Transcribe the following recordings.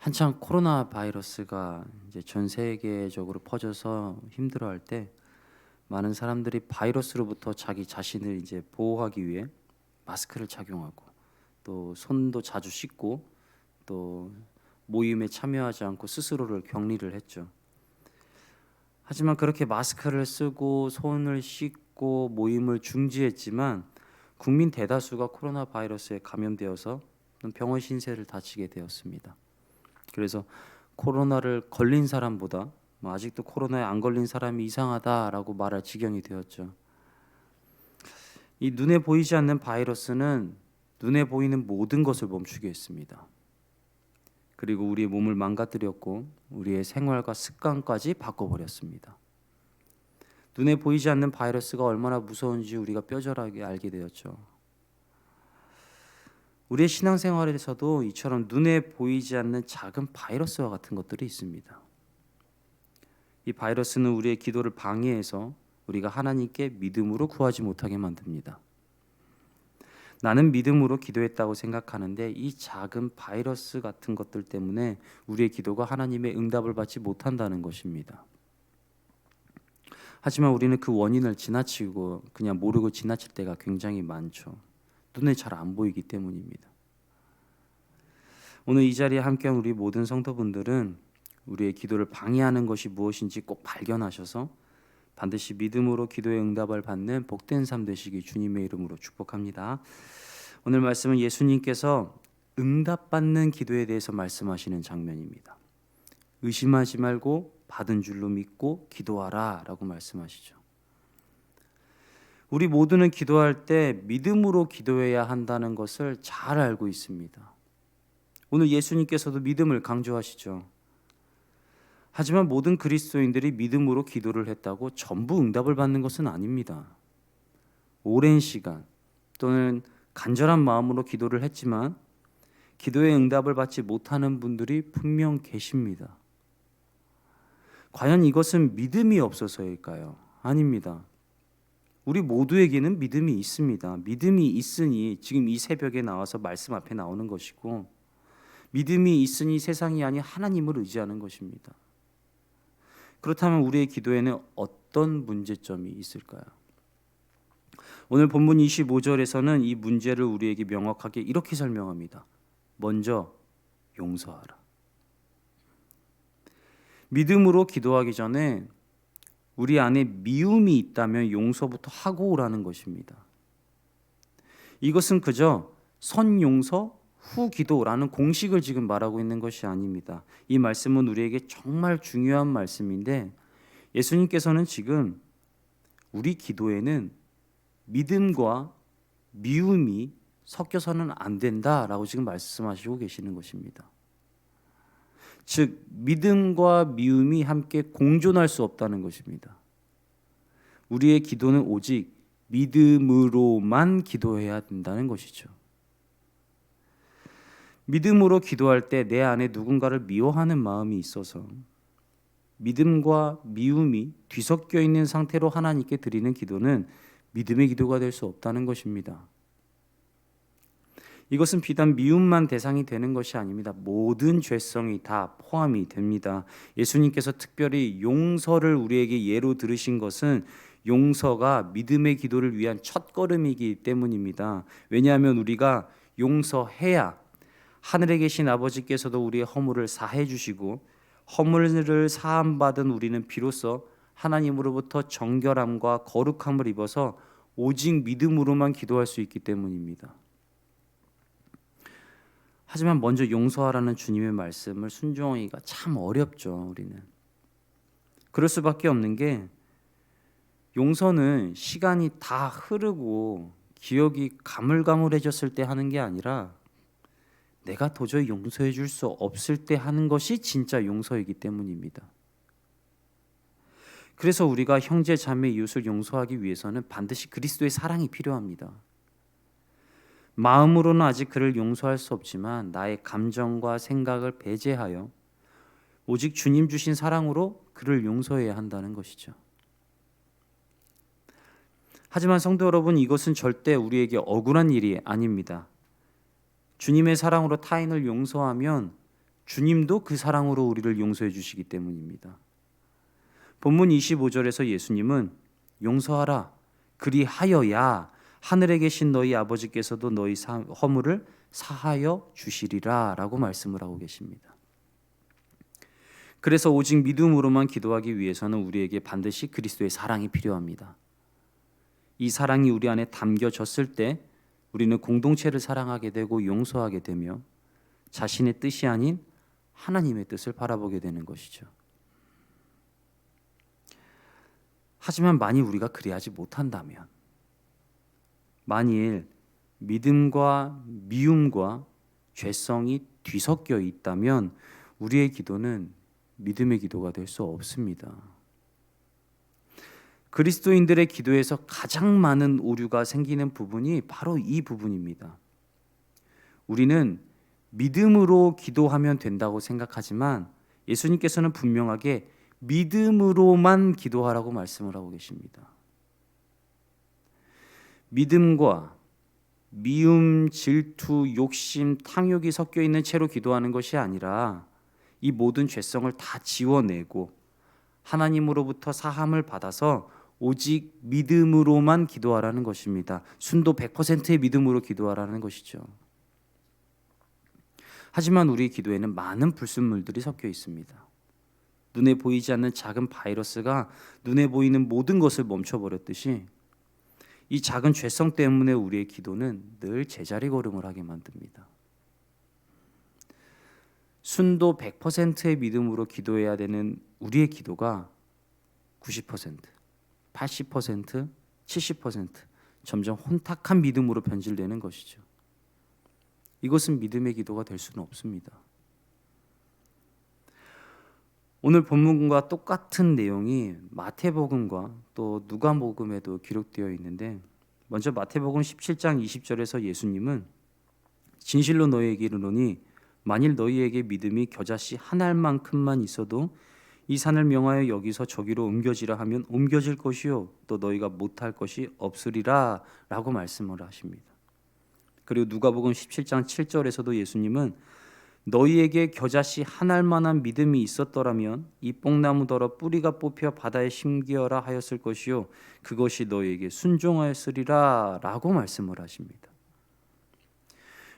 한창 코로나 바이러스가 이제 전 세계적으로 퍼져서 힘들어할 때 많은 사람들이 바이러스로부터 자기 자신을 이제 보호하기 위해 마스크를 착용하고 또 손도 자주 씻고 또 모임에 참여하지 않고 스스로를 격리를 했죠. 하지만 그렇게 마스크를 쓰고 손을 씻고 모임을 중지했지만 국민 대다수가 코로나 바이러스에 감염되어서 병원 신세를 다치게 되었습니다. 그래서 코로나를 걸린 사람보다 아직도 코로나에 안 걸린 사람이 이상하다라고 말할 지경이 되었죠. 이 눈에 보이지 않는 바이러스는 눈에 보이는 모든 것을 멈추게 했습니다. 그리고 우리의 몸을 망가뜨렸고 우리의 생활과 습관까지 바꿔버렸습니다. 눈에 보이지 않는 바이러스가 얼마나 무서운지 우리가 뼈저리게 알게 되었죠. 우리의 신앙생활에서도 이처럼 눈에 보이지 않는 작은 바이러스와 같은 것들이 있습니다. 이 바이러스는 우리의 기도를 방해해서 우리가 하나님께 믿음으로 구하지 못하게 만듭니다. 나는 믿음으로 기도했다고 생각하는데 이 작은 바이러스 같은 것들 때문에 우리의 기도가 하나님의 응답을 받지 못한다는 것입니다. 하지만 우리는 그 원인을 지나치고 그냥 모르고 지나칠 때가 굉장히 많죠. 눈에 잘 안 보이기 때문입니다. 오늘 이 자리에 함께한 우리 모든 성도분들은 우리의 기도를 방해하는 것이 무엇인지 꼭 발견하셔서 반드시 믿음으로 기도의 응답을 받는 복된 삶 되시기 주님의 이름으로 축복합니다. 오늘 말씀은 예수님께서 응답받는 기도에 대해서 말씀하시는 장면입니다. 의심하지 말고 받은 줄로 믿고 기도하라 라고 말씀하시죠. 우리 모두는 기도할 때 믿음으로 기도해야 한다는 것을 잘 알고 있습니다. 오늘 예수님께서도 믿음을 강조하시죠. 하지만 모든 그리스도인들이 믿음으로 기도를 했다고 전부 응답을 받는 것은 아닙니다. 오랜 시간 또는 간절한 마음으로 기도를 했지만 기도의 응답을 받지 못하는 분들이 분명 계십니다. 과연 이것은 믿음이 없어서일까요? 아닙니다. 우리 모두에게는 믿음이 있습니다. 믿음이 있으니 지금 이 새벽에 나와서 말씀 앞에 나오는 것이고, 믿음이 있으니 세상이 아닌 하나님을 의지하는 것입니다. 그렇다면 우리의 기도에는 어떤 문제점이 있을까요? 오늘 본문 25절에서는 이 문제를 우리에게 명확하게 이렇게 설명합니다. 먼저 용서하라. 믿음으로 기도하기 전에 우리 안에 미움이 있다면 용서부터 하고 오라는 것입니다. 이것은 그저 선용서 후 기도라는 공식을 지금 말하고 있는 것이 아닙니다. 이 말씀은 우리에게 정말 중요한 말씀인데 예수님께서는 지금 우리 기도에는 믿음과 미움이 섞여서는 안 된다라고 지금 말씀하시고 계시는 것입니다. 즉 믿음과 미움이 함께 공존할 수 없다는 것입니다. 우리의 기도는 오직 믿음으로만 기도해야 된다는 것이죠. 믿음으로 기도할 때 내 안에 누군가를 미워하는 마음이 있어서 믿음과 미움이 뒤섞여 있는 상태로 하나님께 드리는 기도는 믿음의 기도가 될 수 없다는 것입니다. 이것은 비단 미움만 대상이 되는 것이 아닙니다. 모든 죄성이 다 포함이 됩니다. 예수님께서 특별히 용서를 우리에게 예로 들으신 것은 용서가 믿음의 기도를 위한 첫걸음이기 때문입니다. 왜냐하면 우리가 용서해야 하늘에 계신 아버지께서도 우리의 허물을 사해 주시고 허물을 사함 받은 우리는 비로소 하나님으로부터 정결함과 거룩함을 입어서 오직 믿음으로만 기도할 수 있기 때문입니다. 하지만 먼저 용서하라는 주님의 말씀을 순종하기가 참 어렵죠. 우리는 그럴 수밖에 없는 게 용서는 시간이 다 흐르고 기억이 가물가물해졌을 때 하는 게 아니라 내가 도저히 용서해 줄 수 없을 때 하는 것이 진짜 용서이기 때문입니다. 그래서 우리가 형제 자매 이웃을 용서하기 위해서는 반드시 그리스도의 사랑이 필요합니다. 마음으로는 아직 그를 용서할 수 없지만 나의 감정과 생각을 배제하여 오직 주님 주신 사랑으로 그를 용서해야 한다는 것이죠. 하지만 성도 여러분, 이것은 절대 우리에게 억울한 일이 아닙니다. 주님의 사랑으로 타인을 용서하면 주님도 그 사랑으로 우리를 용서해 주시기 때문입니다. 본문 25절에서 예수님은 용서하라, 그리하여야 하늘에 계신 너희 아버지께서도 너희 허물을 사하여 주시리라 라고 말씀을 하고 계십니다. 그래서 오직 믿음으로만 기도하기 위해서는 우리에게 반드시 그리스도의 사랑이 필요합니다. 이 사랑이 우리 안에 담겨졌을 때 우리는 공동체를 사랑하게 되고 용서하게 되며 자신의 뜻이 아닌 하나님의 뜻을 바라보게 되는 것이죠. 하지만 만일 우리가 그리하지 못한다면, 만일 믿음과 미움과 죄성이 뒤섞여 있다면 우리의 기도는 믿음의 기도가 될 수 없습니다. 그리스도인들의 기도에서 가장 많은 오류가 생기는 부분이 바로 이 부분입니다. 우리는 믿음으로 기도하면 된다고 생각하지만 예수님께서는 분명하게 믿음으로만 기도하라고 말씀을 하고 계십니다. 믿음과 미움, 질투, 욕심, 탐욕이 섞여 있는 채로 기도하는 것이 아니라 이 모든 죄성을 다 지워내고 하나님으로부터 사함을 받아서 오직 믿음으로만 기도하라는 것입니다. 순도 100%의 믿음으로 기도하라는 것이죠. 하지만 우리 기도에는 많은 불순물들이 섞여 있습니다. 눈에 보이지 않는 작은 바이러스가 눈에 보이는 모든 것을 멈춰버렸듯이 이 작은 죄성 때문에 우리의 기도는 늘 제자리 걸음을 하게 만듭니다. 순도 100%의 믿음으로 기도해야 되는 우리의 기도가 90%, 80%, 70% 점점 혼탁한 믿음으로 변질되는 것이죠. 이것은 믿음의 기도가 될 수는 없습니다. 오늘 본문과 똑같은 내용이 마태복음과 또 누가복음에도 기록되어 있는데, 먼저 마태복음 17장 20절에서 예수님은 진실로 너희에게 이르노니 만일 너희에게 믿음이 겨자씨 한 알만큼만 있어도 이 산을 명하여 여기서 저기로 옮겨지라 하면 옮겨질 것이요 또 너희가 못할 것이 없으리라 라고 말씀을 하십니다. 그리고 누가복음 17장 7절에서도 예수님은 너희에게 겨자씨 한 알만한 믿음이 있었더라면 이 뽕나무더러 뿌리가 뽑혀 바다에 심기어라 하였을 것이요 그것이 너희에게 순종하였으리라 라고 말씀을 하십니다.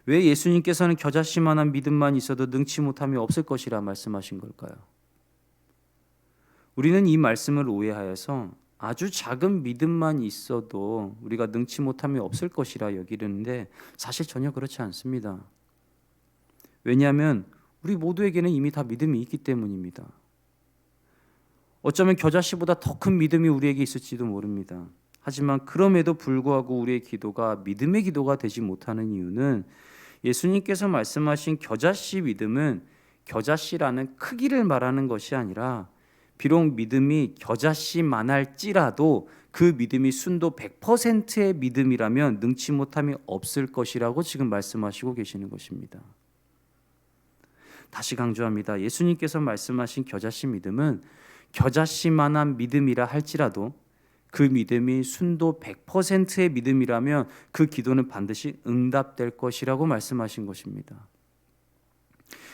왜 예수님께서는 겨자씨만한 믿음만 있어도 능치 못함이 없을 것이라 말씀하신 걸까요? 우리는 이 말씀을 오해하여서 아주 작은 믿음만 있어도 우리가 능치 못함이 없을 것이라 여기는데 사실 전혀 그렇지 않습니다. 왜냐하면 우리 모두에게는 이미 다 믿음이 있기 때문입니다. 어쩌면 겨자씨보다 더 큰 믿음이 우리에게 있을지도 모릅니다. 하지만 그럼에도 불구하고 우리의 기도가 믿음의 기도가 되지 못하는 이유는 예수님께서 말씀하신 겨자씨 믿음은 겨자씨라는 크기를 말하는 것이 아니라 비록 믿음이 겨자씨만할지라도 그 믿음이 순도 100%의 믿음이라면 능치 못함이 없을 것이라고 지금 말씀하시고 계시는 것입니다. 다시 강조합니다. 예수님께서 말씀하신 겨자씨 믿음은 겨자씨만한 믿음이라 할지라도 그 믿음이 순도 100%의 믿음이라면 그 기도는 반드시 응답될 것이라고 말씀하신 것입니다.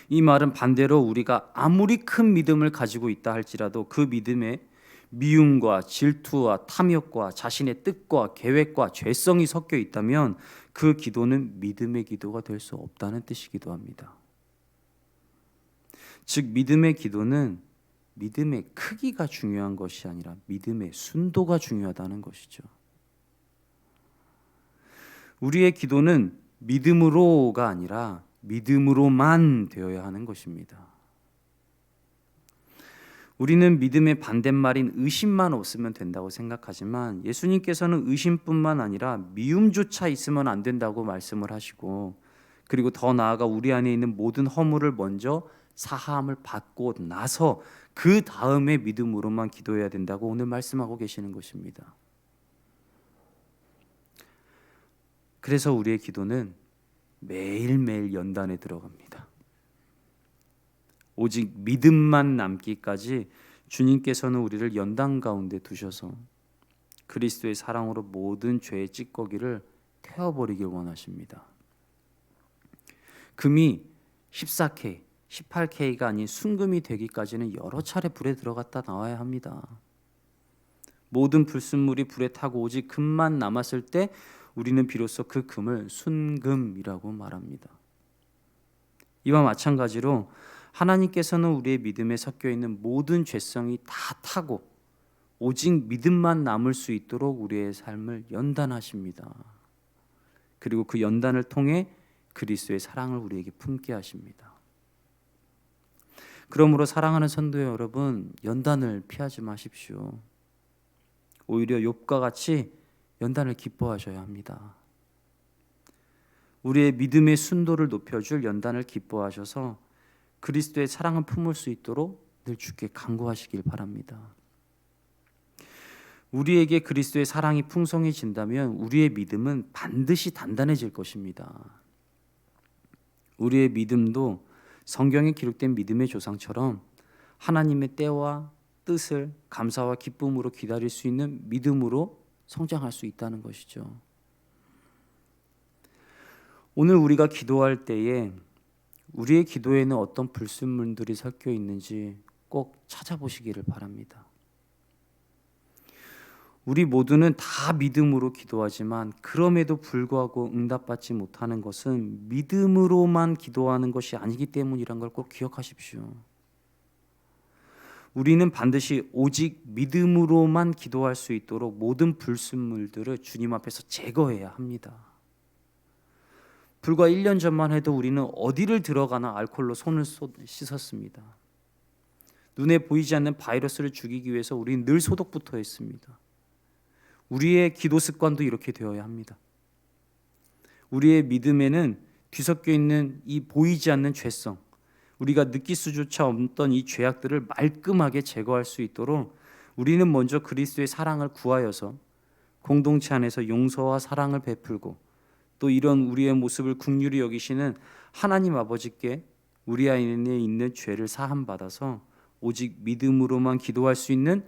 이 말은 반대로 우리가 아무리 큰 믿음을 가지고 있다 할지라도 그 믿음에 미움과 질투와 탐욕과 자신의 뜻과 계획과 죄성이 섞여 있다면 그 기도는 믿음의 기도가 될 수 없다는 뜻이기도 합니다. 즉 믿음의 기도는 믿음의 크기가 중요한 것이 아니라 믿음의 순도가 중요하다는 것이죠. 우리의 기도는 믿음으로가 아니라 믿음으로만 되어야 하는 것입니다. 우리는 믿음의 반대말인 의심만 없으면 된다고 생각하지만 예수님께서는 의심뿐만 아니라 미움조차 있으면 안 된다고 말씀을 하시고, 그리고 더 나아가 우리 안에 있는 모든 허물을 먼저 사함을 받고 나서 그 다음에 믿음으로만 기도해야 된다고 오늘 말씀하고 계시는 것입니다. 그래서 우리의 기도는 매일매일 연단에 들어갑니다. 오직 믿음만 남기까지 주님께서는 우리를 연단 가운데 두셔서 그리스도의 사랑으로 모든 죄의 찌꺼기를 태워버리길 원하십니다. 금이 14K, 18K가 아닌 순금이 되기까지는 여러 차례 불에 들어갔다 나와야 합니다. 모든 불순물이 불에 타고 오직 금만 남았을 때 우리는 비로소 그 금을 순금이라고 말합니다. 이와 마찬가지로 하나님께서는 우리의 믿음에 섞여 있는 모든 죄성이 다 타고 오직 믿음만 남을 수 있도록 우리의 삶을 연단하십니다. 그리고 그 연단을 통해 그리스도의 사랑을 우리에게 품게 하십니다. 그러므로 사랑하는 성도 여러분, 연단을 피하지 마십시오. 오히려 욥과 같이 연단을 기뻐하셔야 합니다. 우리의 믿음의 순도를 높여줄 연단을 기뻐하셔서 그리스도의 사랑을 품을 수 있도록 늘 주께 간구하시길 바랍니다. 우리에게 그리스도의 사랑이 풍성해진다면 우리의 믿음은 반드시 단단해질 것입니다. 우리의 믿음도 성경에 기록된 믿음의 조상처럼 하나님의 때와 뜻을 감사와 기쁨으로 기다릴 수 있는 믿음으로 성장할 수 있다는 것이죠. 오늘 우리가 기도할 때에 우리의 기도에는 어떤 불순물들이 섞여 있는지 꼭 찾아보시기를 바랍니다. 우리 모두는 다 믿음으로 기도하지만 그럼에도 불구하고 응답받지 못하는 것은 믿음으로만 기도하는 것이 아니기 때문이란 걸 꼭 기억하십시오. 우리는 반드시 오직 믿음으로만 기도할 수 있도록 모든 불순물들을 주님 앞에서 제거해야 합니다. 불과 1년 전만 해도 우리는 어디를 들어가나 알코올로 손을 씻었습니다. 눈에 보이지 않는 바이러스를 죽이기 위해서 우리는 늘 소독부터 했습니다. 우리의 기도 습관도 이렇게 되어야 합니다. 우리의 믿음에는 뒤섞여 있는 이 보이지 않는 죄성, 우리가 느낄 수조차 없던 이 죄악들을 말끔하게 제거할 수 있도록 우리는 먼저 그리스도의 사랑을 구하여서 공동체 안에서 용서와 사랑을 베풀고 또 이런 우리의 모습을 긍휼히 여기시는 하나님 아버지께 우리 안에 있는 죄를 사함받아서 오직 믿음으로만 기도할 수 있는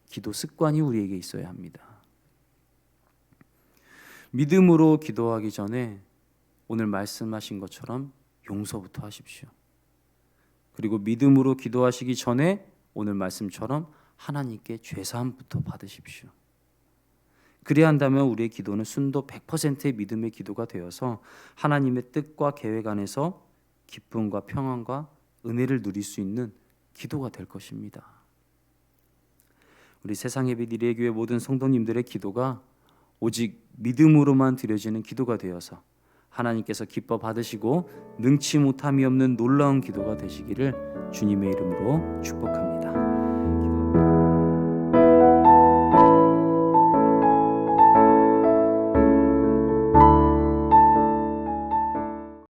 기도 습관이 우리에게 있어야 합니다. 믿음으로 기도하기 전에 오늘 말씀하신 것처럼 용서부터 하십시오. 그리고 믿음으로 기도하시기 전에 오늘 말씀처럼 하나님께 죄사함부터 받으십시오. 그래야 한다면 우리의 기도는 순도 100%의 믿음의 기도가 되어서 하나님의 뜻과 계획 안에서 기쁨과 평안과 은혜를 누릴 수 있는 기도가 될 것입니다. 우리 세상예배 리레교회 모든 성도님들의 기도가 오직 믿음으로만 드려지는 기도가 되어서 하나님께서 기뻐 받으시고 능치 못함이 없는 놀라운 기도가 되시기를 주님의 이름으로 축복합니다.